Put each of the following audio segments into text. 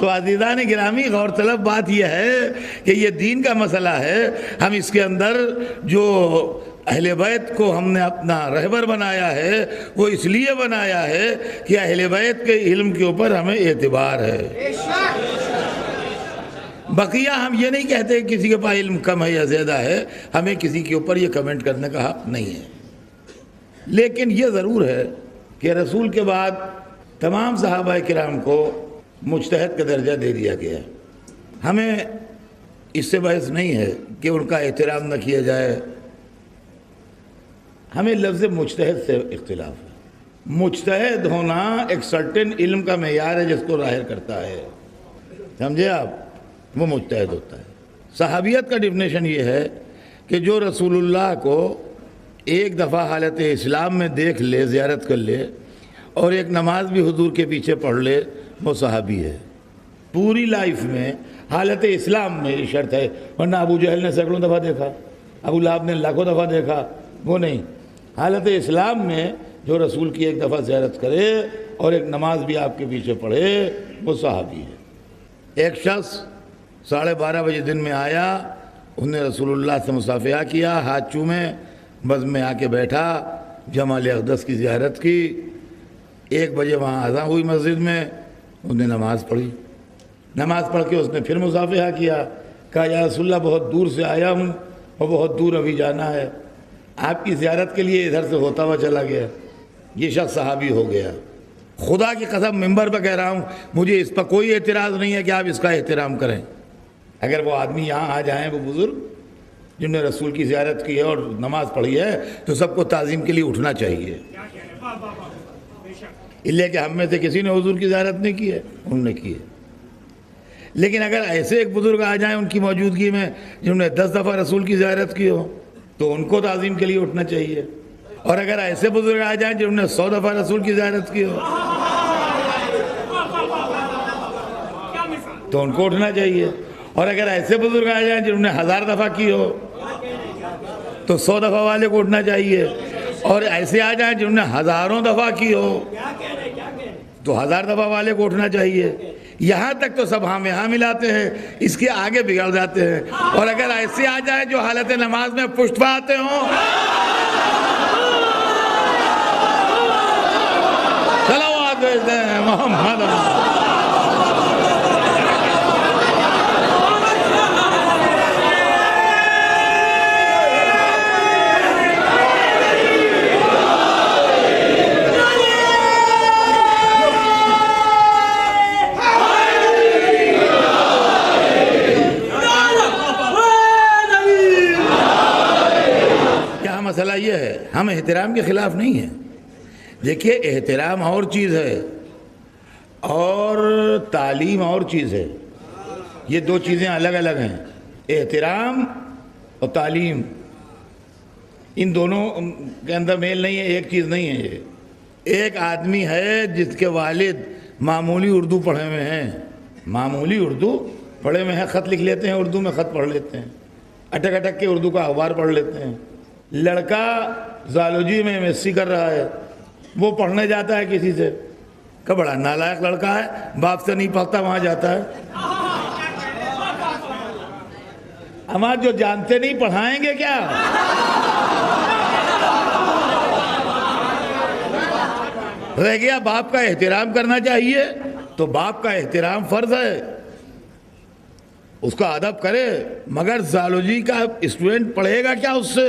تو عزیزان گرامی، غور طلب بات یہ ہے کہ یہ دین کا مسئلہ ہے، ہم اس کے اندر جو اہل بیت کو ہم نے اپنا رہبر بنایا ہے وہ اس لیے بنایا ہے کہ اہل بیت کے علم کے اوپر ہمیں اعتبار ہے۔ بقیہ ہم یہ نہیں کہتے کہ کسی کے پاس علم کم ہے یا زیادہ ہے، ہمیں کسی کے اوپر یہ کمنٹ کرنے کا حق نہیں ہے۔ لیکن یہ ضرور ہے کہ رسول کے بعد تمام صحابہ کرام کو مجتہد کا درجہ دے دیا گیا ہے۔ ہمیں اس سے بحث نہیں ہے کہ ان کا احترام نہ کیا جائے، ہمیں لفظ مجتہد سے اختلاف ہے۔ مجتہد ہونا ایک سرٹن علم کا معیار ہے جس کو ظاہر کرتا ہے، سمجھے آپ، وہ مجتہد ہوتا ہے۔ صحابیت کا ڈیفینیشن یہ ہے کہ جو رسول اللہ کو ایک دفعہ حالت اسلام میں دیکھ لے، زیارت کر لے، اور ایک نماز بھی حضور کے پیچھے پڑھ لے، وہ صحابی ہے۔ پوری لائف میں حالت اسلام میں یہ شرط ہے، ورنہ ابو جہل نے سینکڑوں دفعہ دیکھا، ابو لہب نے لاکھوں دفعہ دیکھا، وہ نہیں۔ حالت اسلام میں جو رسول کی ایک دفعہ زیارت کرے اور ایک نماز بھی آپ کے پیچھے پڑھے، وہ صحابی ہے۔ ایک شخص 12:30 بجے دن میں آیا، انہوں نے رسول اللہ سے مصافحہ کیا، ہاتھ چومے، بس میں آ کے بیٹھا، جمال اقدس کی زیارت کی۔ 1 بجے وہاں اذان ہوئی مسجد میں، انہوں نے نماز پڑھی، نماز پڑھ کے اس نے پھر مصافحہ کیا، کہا یا رسول اللہ بہت دور سے آیا ہوں اور بہت دور ابھی جانا ہے، آپ کی زیارت کے لیے ادھر سے ہوتا ہوا چلا گیا۔ یہ شخص صحابی ہو گیا۔ خدا کی قسم ممبر پہ کہہ رہا ہوں، مجھے اس پر کوئی اعتراض نہیں ہے کہ آپ اس کا احترام کریں۔ اگر وہ آدمی یہاں آ جائیں، وہ بزرگ جنہوں نے رسول کی زیارت کی ہے اور نماز پڑھی ہے، تو سب کو تعظیم کے لیے اٹھنا چاہیے، اس لیے کہ ہم میں سے کسی نے حضور کی زیارت نہیں کی ہے، انہوں نے کی ہے۔ لیکن اگر ایسے ایک بزرگ آ جائیں ان کی موجودگی میں جنہوں نے 10 دفعہ رسول کی زیارت کی ہو، تو ان کو تعظیم کے لیے اٹھنا چاہیے۔ اور اگر ایسے بزرگ آ جائیں جنہوں نے 100 دفعہ رسول کی زیارت کی ہو، تو ان کو اٹھنا چاہیے۔ اور اگر ایسے بزرگ آ جائیں جنہوں نے 1000 دفعہ کی ہو، تو 100 دفعہ والے کو اٹھنا چاہیے۔ اور ایسے آ جائیں جنہوں نے ہزاروں دفعہ کی ہو، تو 1000 دفعہ والے کو اٹھنا چاہیے۔ یہاں تک تو سب ہم یہاں ملاتے ہیں، اس کے آگے بگڑ جاتے ہیں۔ اور اگر ایسے آ جائیں جو حالت نماز میں پشت پہ آتے ہوں، صلوات بھیجتے ہیں محمد۔ مسئلہ یہ ہے، ہم احترام کے خلاف نہیں ہیں۔ دیکھیے، احترام اور چیز ہے اور تعلیم اور چیز ہے، یہ دو چیزیں الگ الگ ہیں۔ احترام اور تعلیم، ان دونوں کے اندر میل نہیں ہے، ایک چیز نہیں ہے یہ۔ ایک آدمی ہے جس کے والد معمولی اردو پڑھے ہوئے ہیں، معمولی اردو پڑھے ہوئے ہیں، خط لکھ لیتے ہیں، اردو میں خط پڑھ لیتے ہیں، اٹک اٹک کے اردو کا اخبار پڑھ لیتے ہیں۔ لڑکا زالوجی میں MSc کر رہا ہے، وہ پڑھنے جاتا ہے کسی سے، کہ بڑا نالائق لڑکا ہے، باپ سے نہیں پڑھتا، وہاں جاتا ہے۔ ہمارے جو جانتے نہیں پڑھائیں گے کیا؟ رہ گیا باپ کا احترام کرنا چاہیے، تو باپ کا احترام فرض ہے، اس کا ادب کرے، مگر زالوجی کا اسٹوڈنٹ پڑھے گا کیا اس سے؟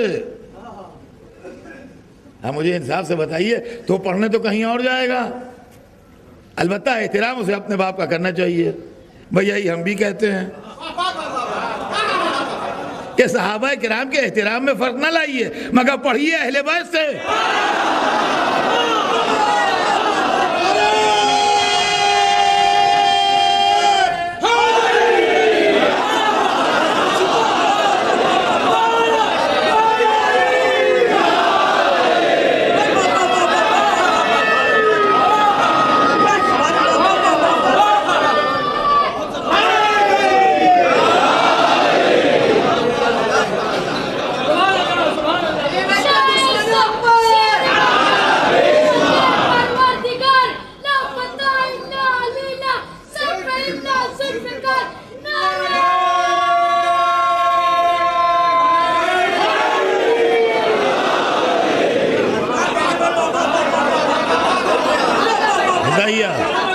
مجھے انصاف سے بتائیے، تو پڑھنے تو کہیں اور جائے گا۔ البتہ احترام اسے اپنے باپ کا کرنا چاہیے۔ بھئی یہی ہم بھی کہتے ہیں کہ صحابہ کرام کے احترام میں فرق نہ لائیے، مگر پڑھیے اہل بیت سے۔ بتائیے آپ